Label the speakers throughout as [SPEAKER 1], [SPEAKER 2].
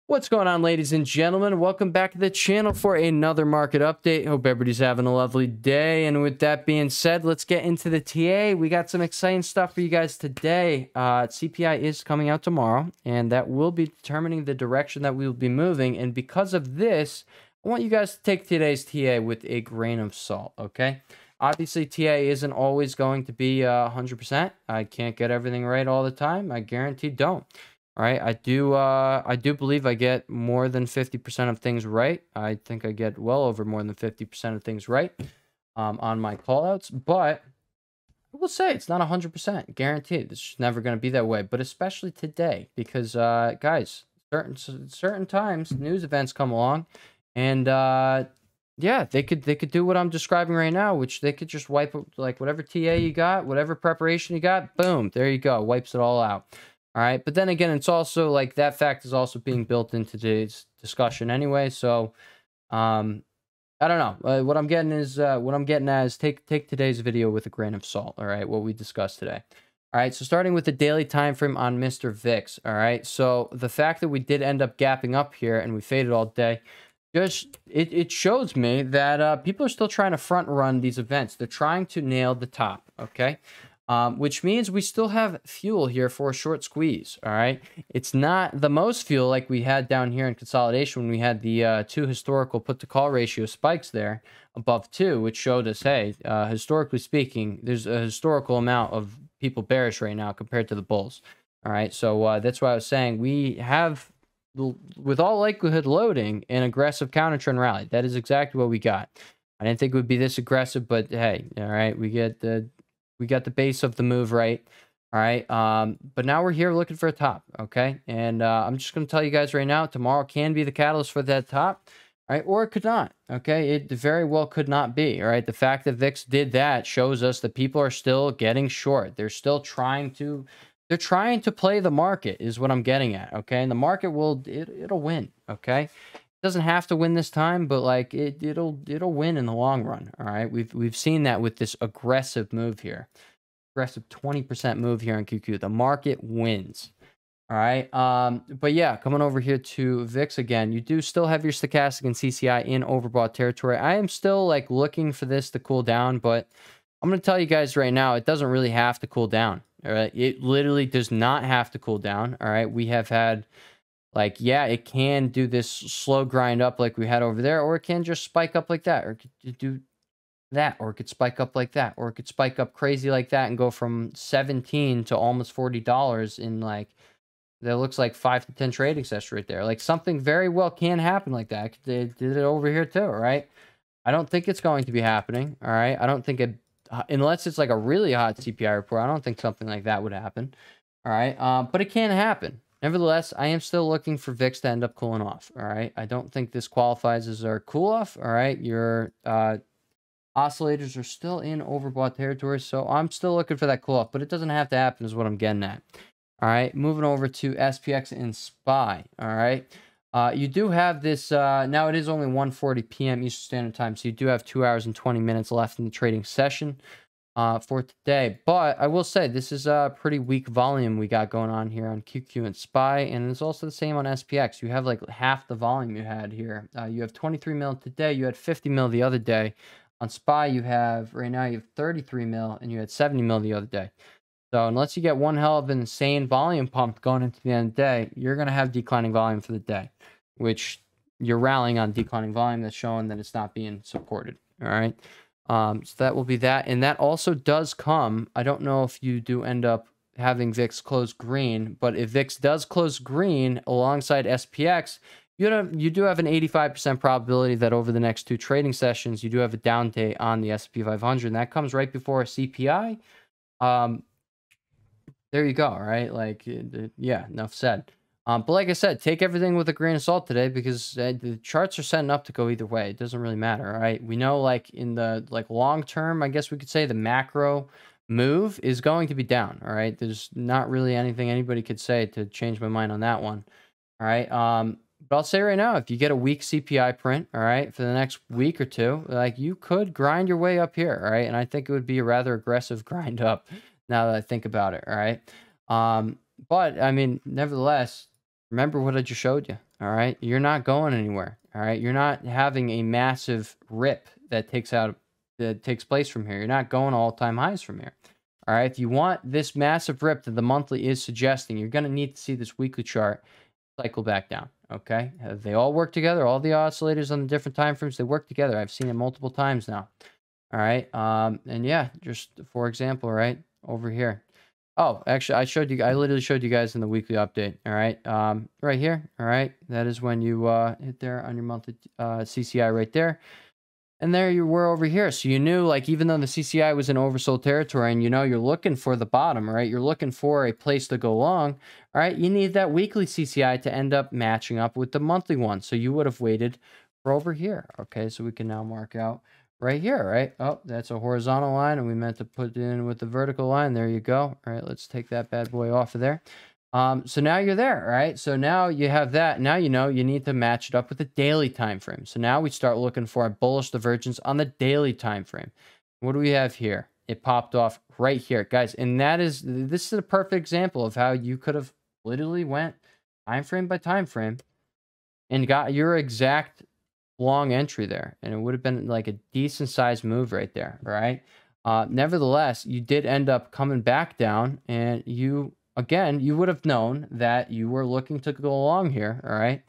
[SPEAKER 1] What's going on, ladies and gentlemen? Welcome back to the channel for another market update. Hope everybody's having a lovely day. And with that being said, let's get into the TA. We got some exciting stuff for you guys today. CPI is coming out tomorrow, and that will be determining the direction that we will be moving. And because of this, I want you guys to take today's TA with a grain of salt, okay? Obviously, TA isn't always going to be 100%. I can't get everything right all the time. I guarantee don't. All right, I do believe I get more than 50% of things right. I think I get well over more than 50% of things right on my callouts, but I will say it's not 100% guaranteed. It's just never going to be that way, but especially today because guys, certain times news events come along, and yeah, they could do what I'm describing right now, which they could just wipe like whatever TA you got, whatever preparation you got, boom, there you go, wipes it all out. All right, but then again, it's also like that fact is also being built into today's discussion anyway. So, I don't know. What I'm getting at is take today's video with a grain of salt. All right, what we discussed today. All right, so starting with the daily time frame on Mr. VIX. All right, so the fact that we did end up gapping up here and we faded all day, just it shows me that people are still trying to front run these events. They're trying to nail the top. Okay. Which means we still have fuel here for a short squeeze, all right? It's not the most fuel like we had down here in consolidation when we had the two historical put-to-call ratio spikes there above 2, which showed us, hey, historically speaking, there's a historical amount of people bearish right now compared to the bulls, all right? So that's why I was saying we have, with all likelihood, loading an aggressive counter trend rally. That is exactly what we got. I didn't think it would be this aggressive, but hey, all right, we got the base of the move right. All right. But now we're here looking for a top. Okay. And I'm just going to tell you guys right now, tomorrow can be the catalyst for that top. All right. Or it could not. Okay. It very well could not be. All right. The fact that VIX did that shows us that people are still getting short. They're still trying to play the market is what I'm getting at. Okay. And the market it'll win. Okay. It doesn't have to win this time, but like it'll win in the long run. All right, we've seen that with this aggressive move here, aggressive 20% move here on QQ. The market wins. All right, but yeah, coming over here to VIX again, you do still have your stochastic and CCI in overbought territory. I am still like looking for this to cool down, but I'm going to tell you guys right now, it doesn't really have to cool down. All right, it literally does not have to cool down. All right, we have had. Like, yeah, it can do this slow grind up like we had over there, or it can just spike up like that, or it could do that, or it could spike up like that, or it could spike up crazy like that and go from 17 to almost $40 in like, that looks like 5 to 10 trading sessions right there. Like something very well can happen like that. They did it over here too, right? I don't think it's going to be happening, all right? I don't think it, unless it's like a really hot CPI report, I don't think something like that would happen, all right? But it can happen. Nevertheless, I am still looking for VIX to end up cooling off, all right? I don't think this qualifies as our cool-off, all right? Your oscillators are still in overbought territory, so I'm still looking for that cool-off, but it doesn't have to happen is what I'm getting at, all right? Moving over to SPX and SPY, all right? You do have this, now it is only 1:40 p.m. Eastern Standard Time, so you do have 2 hours and 20 minutes left in the trading session. For today, but I will say this is a pretty weak volume we got going on here on QQ and SPY, and it's also the same on SPX. You have like half the volume you had here. You have 23 mil today, you had 50 mil the other day. On SPY, you have right now you have 33 mil, and you had 70 mil the other day. So unless you get one hell of an insane volume pump going into the end of the day, you're gonna have declining volume for the day, which you're rallying on declining volume. That's showing that it's not being supported. All right. So that will be that. And that also does come, I don't know if you do end up having VIX close green, but if VIX does close green alongside SPX, you do have an 85% probability that over the next 2 trading sessions, you do have a down day on the S&P 500. And that comes right before a CPI. There you go, right? Like, yeah, enough said. But like I said, take everything with a grain of salt today because the charts are setting up to go either way. It doesn't really matter, all right? We know, like, in the long term, I guess we could say the macro move is going to be down, all right? There's not really anything anybody could say to change my mind on that one, all right? But I'll say right now, if you get a weak CPI print, all right, for the next week or two, like, you could grind your way up here, all right? And I think it would be a rather aggressive grind up now that I think about it, all right? But, I mean, nevertheless, remember what I just showed you. All right. You're not going anywhere. All right. You're not having a massive rip that takes place from here. You're not going all-time highs from here. All right. If you want this massive rip that the monthly is suggesting, you're going to need to see this weekly chart cycle back down. Okay. They all work together. All the oscillators on the different time frames, they work together. I've seen it multiple times now. All right. And yeah, just for example, right over here. Oh, actually, I literally showed you guys in the weekly update. All right. Right here. All right. That is when you hit there on your monthly CCI right there. And there you were over here. So you knew, like, even though the CCI was in oversold territory and you know you're looking for the bottom, right? You're looking for a place to go long, all right? You need that weekly CCI to end up matching up with the monthly one. So you would have waited for over here. Okay, so we can now mark out right here, right? Oh, that's a horizontal line, and we meant to put it in with the vertical line. There you go. All right, let's take that bad boy off of there. So now you're there, right? So now you have that. Now you know you need to match it up with the daily time frame. So now we start looking for a bullish divergence on the daily time frame. What do we have here? It popped off right here, guys. And this is a perfect example of how you could have literally went time frame by time frame and got your exact long entry there. And it would have been like a decent sized move right there, right? Nevertheless, you did end up coming back down, and again, you would have known that you were looking to go along here, all right?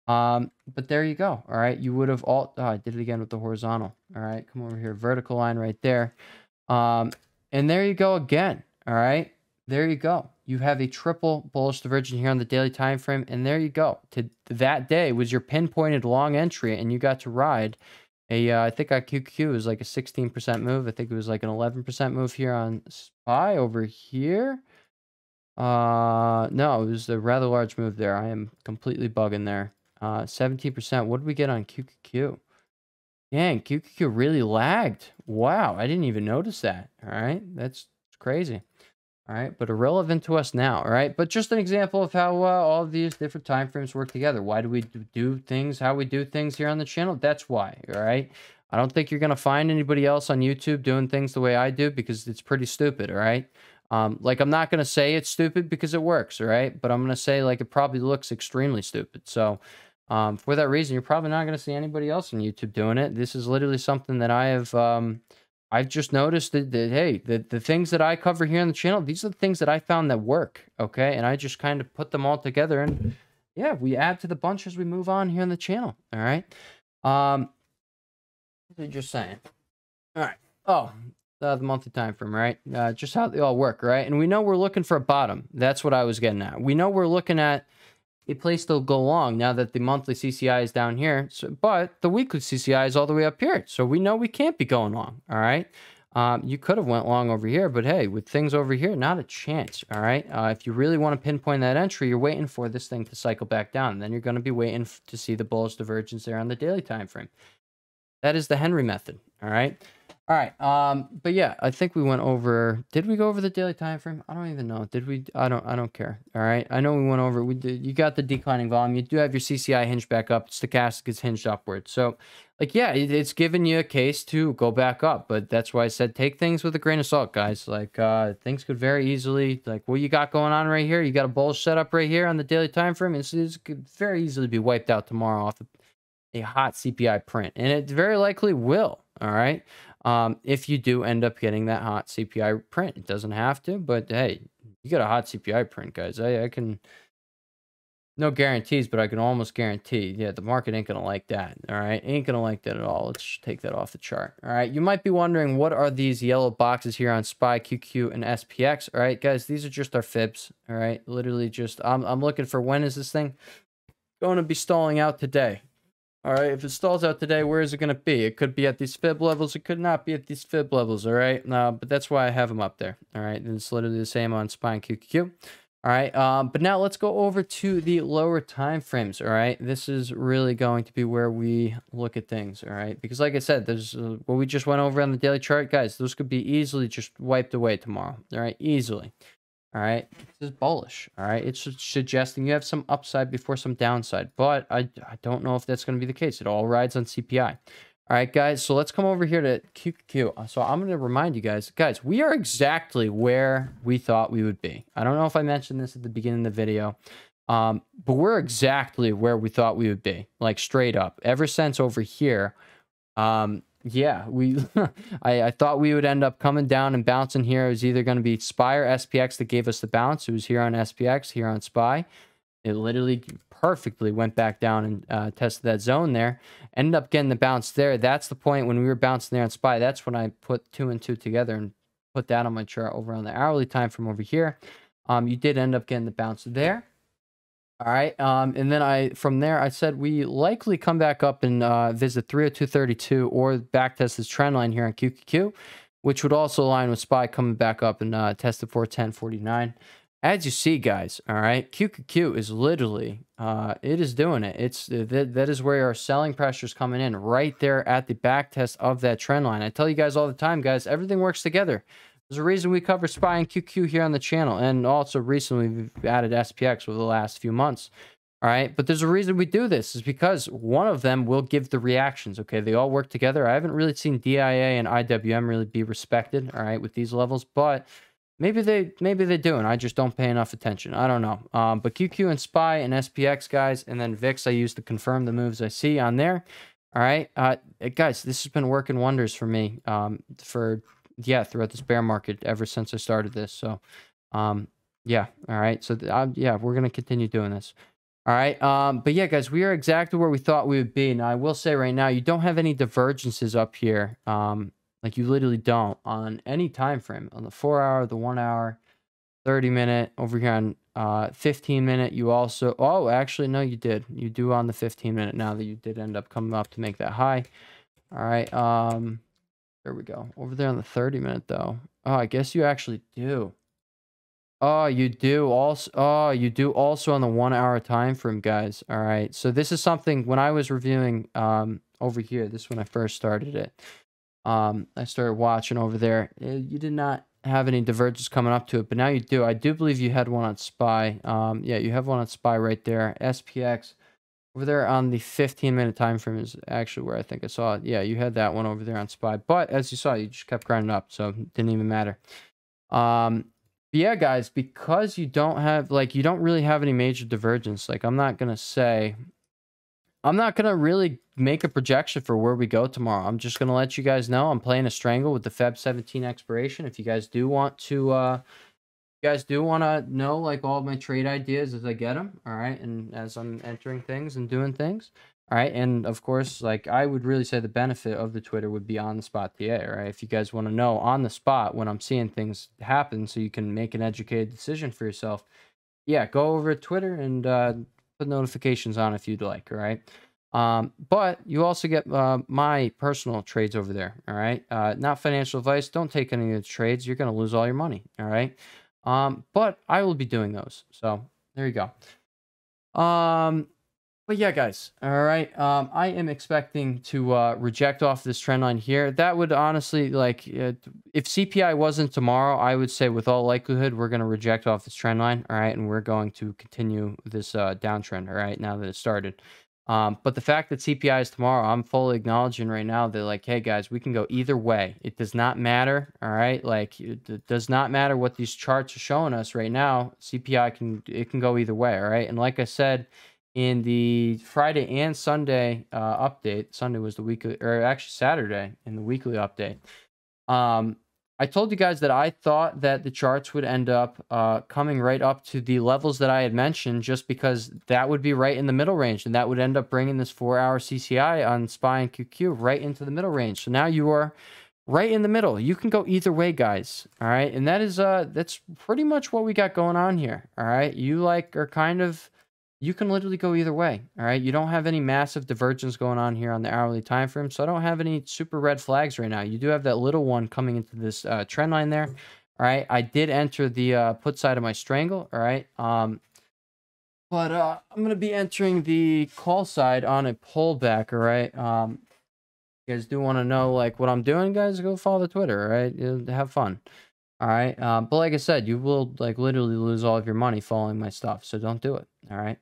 [SPEAKER 1] But there you go, all right? You would have I did it again with the horizontal, all right? Come over here, vertical line right there. And there you go again, all right? There you go. You have a triple bullish divergence here on the daily time frame, and there you go. That day was your pinpointed long entry, and you got to ride I think on QQQ it was like a 16% move. I think it was like an 11% move here on SPY over here. No, it was a rather large move there. I am completely bugging there. 17%. What did we get on QQQ? Dang, QQQ really lagged. Wow, I didn't even notice that. All right, that's crazy. All right, but irrelevant to us now. All right, but just an example of how all of these different time frames work together. Why do we do things how we do things here on the channel? That's why. All right. I don't think you're gonna find anybody else on YouTube doing things the way I do, because it's pretty stupid. All right. Like, I'm not going to say it's stupid because it works, all right? But I'm going to say, like, it probably looks extremely stupid. So, for that reason, you're probably not going to see anybody else on YouTube doing it. This is literally something that I've just noticed that hey, the things that I cover here on the channel, these are the things that I found that work, okay? And I just kind of put them all together, and yeah, we add to the bunch as we move on here on the channel, all right? Just saying. All right. Oh, the monthly time frame, right? Just how they all work, right? And we know we're looking for a bottom. That's what I was getting at. We know we're looking at a place to go long now that the monthly CCI is down here, but the weekly CCI is all the way up here. So we know we can't be going long, all right? You could have went long over here, but hey, with things over here, not a chance, all right? If you really want to pinpoint that entry, you're waiting for this thing to cycle back down. And then you're going to be waiting to see the bullish divergence there on the daily time frame. That is the Henry method, all right? All right, but yeah, I think we went over. Did we go over the daily time frame? I don't even know. Did we? I don't care. All right, I know we went over. We did. You got the declining volume. You do have your CCI hinged back up. Stochastic is hinged upward. So, like, yeah, it's giving you a case to go back up. But that's why I said take things with a grain of salt, guys. Like, things could very easily, like what you got going on right here. You got a bullish setup right here on the daily time frame. It could very easily be wiped out tomorrow off a hot CPI print, and it very likely will. All right. If you do end up getting that hot CPI print, it doesn't have to, but hey, you got a hot CPI print, guys. I can, no guarantees, but I can almost guarantee, yeah, the market ain't gonna like that. All right, ain't gonna like that at all. Let's take that off the chart. All right, you might be wondering, what are these yellow boxes here on SPY, QQ, and SPX? All right, guys, these are just our fibs. All right, literally just, I'm looking for, when is this thing going to be stalling out today? All right, if it stalls out today, where is it going to be? It could be at these fib levels. It could not be at these fib levels, all right? But that's why I have them up there, all right? And it's literally the same on SPY and QQQ. All right, but now let's go over to the lower time frames, all right? This is really going to be where we look at things, all right? Because like I said, there's what we just went over on the daily chart, guys. Those could be easily just wiped away tomorrow, all right? Easily. All right, this is bullish. All right, it's suggesting you have some upside before some downside, but I don't know if that's going to be the case. It all rides on CPI. All right, guys, so let's come over here to QQQ. So I'm going to remind you guys, we are exactly where we thought we would be. I don't know if I mentioned this at the beginning of the video. But we're exactly where we thought we would be, like straight up. Ever since over here, yeah, we I thought we would end up coming down and bouncing here. It was either going to be SPY or SPX that gave us the bounce. It was here on SPX, here on SPY. It literally perfectly went back down and tested that zone there. Ended up getting the bounce there. That's the point when we were bouncing there on SPY. That's when I put 2 and 2 together and put that on my chart over on the hourly time from over here. You did end up getting the bounce there. All right. And then from there, I said we likely come back up and visit 302.32 or back test this trend line here on QQQ, which would also align with SPY coming back up and test the 410.49. As you see, guys, all right, QQQ is literally, it is doing it. That is where our selling pressure is coming in right there at the back test of that trend line. I tell you guys all the time, guys, everything works together. There's a reason we cover SPY and QQ here on the channel, and also recently we've added SPX over the last few months. All right, but there's a reason we do this is because one of them will give the reactions. Okay, they all work together. I haven't really seen DIA and IWM really be respected. All right, with these levels, but maybe they do, and I just don't pay enough attention. I don't know. But QQ and SPY and SPX, guys, and then VIX I use to confirm the moves I see on there. All right, guys, this has been working wonders for me. Throughout this bear market ever since I started this. So, yeah. All right. So, yeah, we're going to continue doing this. All right. But yeah, guys, we are exactly where we thought we would be. Now, I will say right now, you don't have any divergences up here. Like you literally don't on any time frame on the 4 hour, the 1 hour, 30-minute over here on 15-minute. You also, actually, no, you did. You do on the 15-minute now that you did end up coming up to make that high. All right. There we go. Over there on the 30-minute, though. Oh, I guess you actually do. Oh, you do also. Oh, you do also on the 1 hour time frame, guys. All right. So this is something when I was reviewing over here. This is when I first started it. I started watching over there. You did not have any divergence coming up to it, but now you do. I do believe you had one on SPY. Yeah, you have one on SPY right there. SPX. Over there on the 15-minute time frame is actually where I think I saw it. Yeah, you had that one over there on SPY. But as you saw, you just kept grinding up, so it didn't even matter. Yeah, guys, because you don't really have any major divergence. Like, I'm not going to really make a projection for where we go tomorrow. I'm just going to let you guys know I'm playing a strangle with the Feb 17 expiration. If you guys do want to... know like all my trade ideas as I get them, all right, and as I'm entering things and doing things, all right, and of course, like I would really say the benefit of the Twitter would be on the spot TA, right? If you guys want to know on the spot when I'm seeing things happen, so you can make an educated decision for yourself, yeah, go over to Twitter and put notifications on if you'd like, all right. But you also get my personal trades over there, all right. Not financial advice. Don't take any of the trades. You're gonna lose all your money, all right. But I will be doing those. So there you go. But yeah, guys. All right. I am expecting to reject off this trend line here. That would honestly, like, if CPI wasn't tomorrow, I would say with all likelihood we're going to reject off this trend line. All right, and we're going to continue this downtrend. All right, now that it started. But the fact that CPI is tomorrow, I'm fully acknowledging right now that, like, hey, guys, we can go either way. It does not matter, all right? Like, it does not matter what these charts are showing us right now. CPI can go either way, all right? And like I said, in the Friday and Sunday update, Sunday was the weekly, or actually Saturday in the weekly update, I told you guys that I thought that the charts would end up coming right up to the levels that I had mentioned, just because that would be right in the middle range, and that would end up bringing this 4-hour CCI on SPY and QQ right into the middle range. So now you are right in the middle. You can go either way, guys. All right, and that is that's pretty much what we got going on here. All right, you are kind of. You can literally go either way, all right? You don't have any massive divergence going on here on the hourly time frame, so I don't have any super red flags right now. You do have that little one coming into this trend line there, all right? I did enter the put side of my strangle, all right? But I'm going to be entering the call side on a pullback, all right? You guys do want to know, like, what I'm doing, guys? Go follow the Twitter, all right? Have fun. All right. But like I said, you will like literally lose all of your money following my stuff. So don't do it. All right.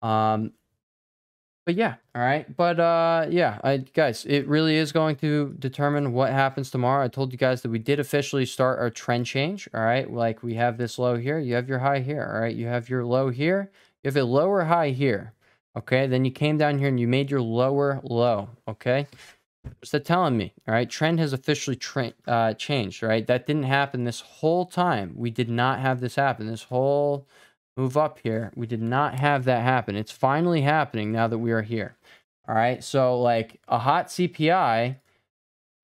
[SPEAKER 1] But yeah. All right. But yeah, guys, it really is going to determine what happens tomorrow. I told you guys that we did officially start our trend change. All right. Like we have this low here. You have your high here. All right. You have your low here. You have a lower high here. Okay, then you came down here and you made your lower low. Okay, what's that telling me? All right, trend has officially changed. Right, that didn't happen this whole time. We did not have this happen. This whole move up here, we did not have that happen. It's finally happening now that we are here. All right, so like a hot CPI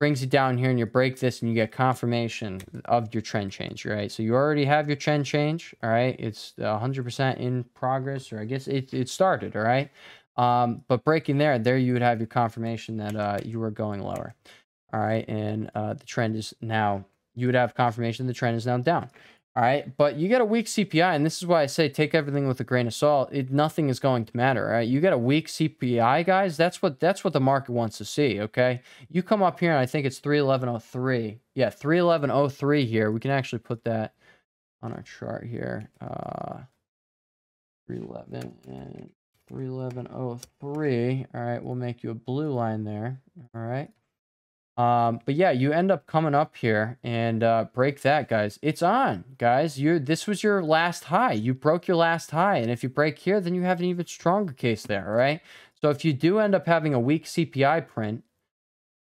[SPEAKER 1] brings you down here and you break this and you get confirmation of your trend change, right? So you already have your trend change, all right? It's 100% in progress, or I guess it started, all right? But breaking there you would have your confirmation that you were going lower, all right? And the trend is now, you would have confirmation the trend is now down. All right, but you get a weak CPI, and this is why I say take everything with a grain of salt. Nothing is going to matter. All right, you get a weak CPI, guys. That's what the market wants to see. Okay, you come up here, and I think it's 311.03. Yeah, 311.03 here. We can actually put that on our chart here. 311 and 311.03. All right, we'll make you a blue line there. All right. But yeah, you end up coming up here and break that, guys. It's on, guys. This was your last high. You broke your last high, and if you break here, then you have an even stronger case there, all right? So if you do end up having a weak CPI print,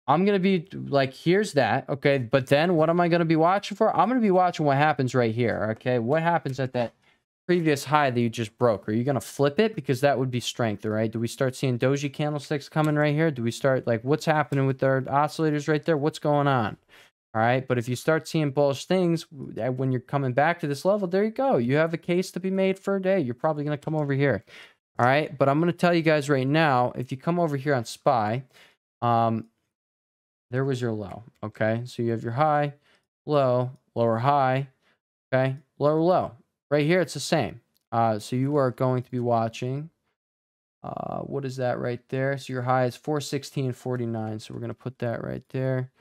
[SPEAKER 1] I'm gonna be like, here's that, okay? But then what am I gonna be watching for? I'm gonna be watching what happens right here, okay? What happens at that previous high that you just broke? Are you gonna flip it? Because that would be strength, all right? Do we start seeing doji candlesticks coming right here? Do we start, like, what's happening with our oscillators right there? What's going on? All right, but if you start seeing bullish things when you're coming back to this level, there you go. You have a case to be made for a day. You're probably gonna come over here. All right, but I'm gonna tell you guys right now, if you come over here on SPY, there was your low, okay? So you have your high, low, lower high, okay, lower low. Right here, it's the same. So you are going to be watching, what is that right there? So your high is 416.49. So we're going to put that right there.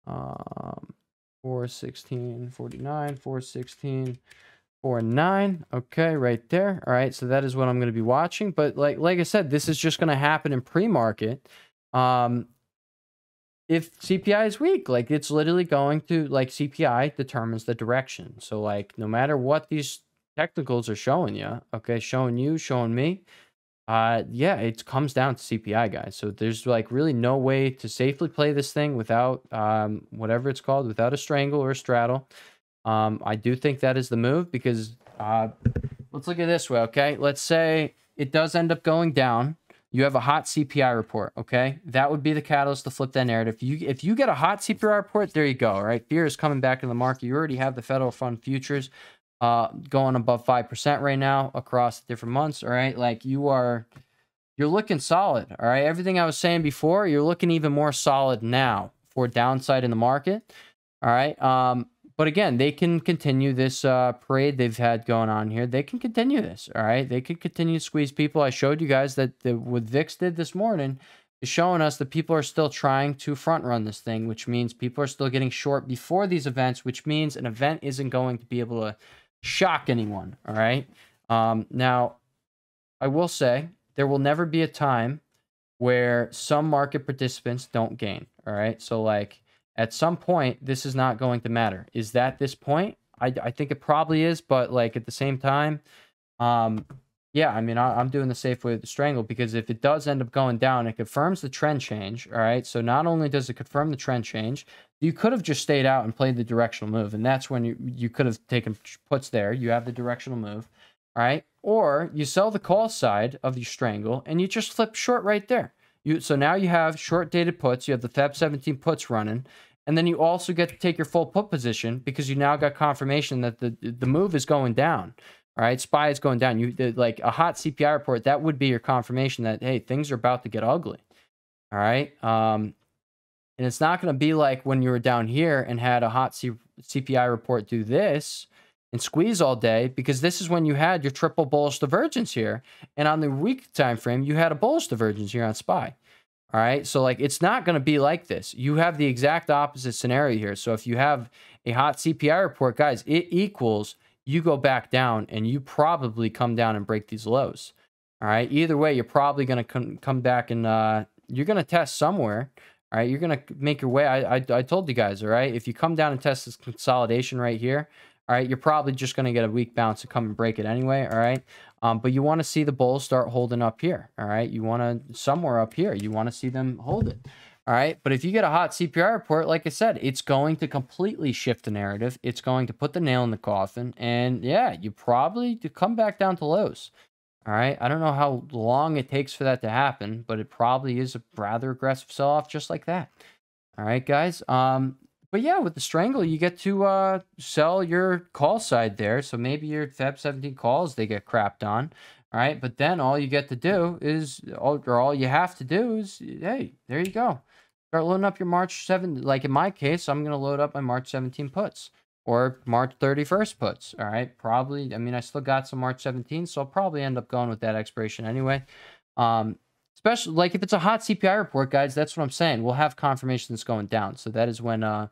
[SPEAKER 1] 416.49, 416.49. Okay, right there. All right, so that is what I'm going to be watching. But like I said, this is just going to happen in pre-market. If CPI is weak, like it's literally going to, like, CPI determines the direction. So like no matter what these technicals are showing you, okay, showing you, showing me, yeah, it comes down to CPI, guys. So there's like really no way to safely play this thing without whatever it's called, without a strangle or a straddle. I do think that is the move because let's look at it this way, okay? Let's say it does end up going down. You have a hot CPI report, okay? That would be the catalyst to flip that narrative. If you get a hot CPI report, there you go, all right? Fear is coming back in the market. You already have the federal fund futures going above 5% right now across different months, all right? Like you're looking solid, all right? Everything I was saying before, you're looking even more solid now for downside in the market, all right? But again, they can continue this parade they've had going on here. They can continue this, all right? They can continue to squeeze people. I showed you guys that what VIX did this morning is showing us that people are still trying to front run this thing, which means people are still getting short before these events, which means an event isn't going to be able to shock anyone, all right? Now, I will say there will never be a time where some market participants don't gain, all right? So, like, at some point, this is not going to matter. Is that this point? I think it probably is, but like at the same time, yeah, I mean, I'm doing the safe way with the strangle because if it does end up going down, it confirms the trend change, all right? So not only does it confirm the trend change, you could have just stayed out and played the directional move, and that's when you could have taken puts there. You have the directional move, all right? Or you sell the call side of your strangle, and you just flip short right there. So now you have short-dated puts. You have the Feb 17 puts running. And then you also get to take your full put position because you now got confirmation that the move is going down. All right, SPY is going down. Like a hot CPI report, that would be your confirmation that, hey, things are about to get ugly. All right. And it's not going to be like when you were down here and had a hot CPI report do this and squeeze all day, because this is when you had your triple bullish divergence here. And on the week time frame, you had a bullish divergence here on SPY. All right, so like it's not going to be like this. You have the exact opposite scenario here. So if you have a hot CPI report, guys, it equals you go back down and you probably come down and break these lows. All right, either way, you're probably going to come back and you're going to test somewhere. All right, you're going to make your way. I told you guys, all right, if you come down and test this consolidation right here, all right, you're probably just going to get a weak bounce and come and break it anyway, all right? But you want to see the bulls start holding up here. All right. You want to somewhere up here. You want to see them hold it. All right. But if you get a hot CPI report, like I said, it's going to completely shift the narrative. It's going to put the nail in the coffin. And yeah, you probably come back down to lows. All right. I don't know how long it takes for that to happen, but it probably is a rather aggressive sell off just like that. All right, guys. But yeah, with the strangle, you get to sell your call side there. So maybe your Feb 17 calls, they get crapped on. All right. But then all you get to do is, or all you have to do is, hey, there you go. Start loading up your March 7. Like in my case, I'm going to load up my March 17 puts or March 31st puts. All right. Probably, I mean, I still got some March 17, so I'll probably end up going with that expiration anyway. Especially like if it's a hot CPI report, guys, that's what I'm saying. We'll have confirmation that's going down. So that is when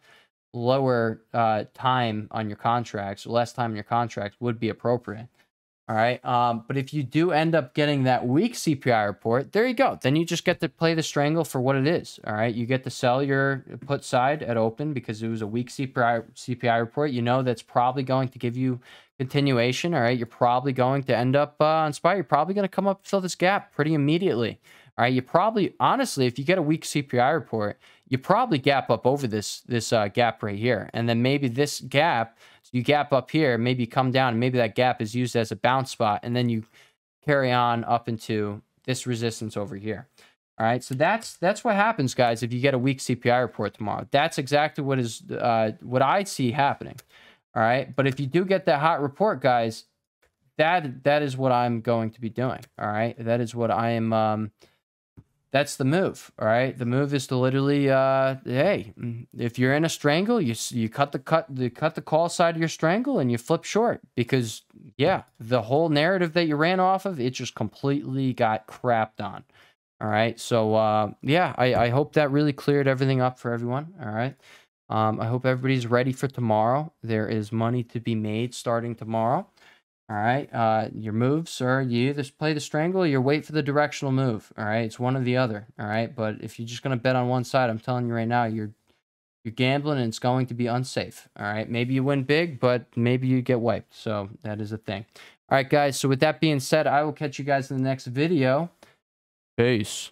[SPEAKER 1] lower time on your contracts, less time on your contracts would be appropriate. All right. But if you do end up getting that weak CPI report, there you go. Then you just get to play the strangle for what it is. All right. You get to sell your put side at open because it was a weak CPI report. You know that's probably going to give you continuation. All right. You're probably going to end up on SPY. You're probably going to come up and fill this gap pretty immediately. All right. You probably, honestly, if you get a weak CPI report, you probably gap up over this gap right here. And then maybe this gap, so you gap up here, maybe come down, and maybe that gap is used as a bounce spot. And then you carry on up into this resistance over here. All right. So that's what happens, guys, if you get a weak CPI report tomorrow. That's exactly what is what I see happening. All right. But if you do get that hot report, guys, that is what I'm going to be doing. All right. That is what I am. That's the move. All right. The move is to literally, hey, if you're in a strangle, you cut the call side of your strangle and you flip short because, yeah, the whole narrative that you ran off of, it just completely got crapped on. All right. So, yeah, I hope that really cleared everything up for everyone. All right. I hope everybody's ready for tomorrow. There is money to be made starting tomorrow. All right. Your moves are you either play the strangle or you wait for the directional move. All right. It's one or the other. All right. But if you're just going to bet on one side, I'm telling you right now, you're gambling and it's going to be unsafe. All right. Maybe you win big, but maybe you get wiped. So that is a thing. All right, guys. So with that being said, I will catch you guys in the next video. Peace.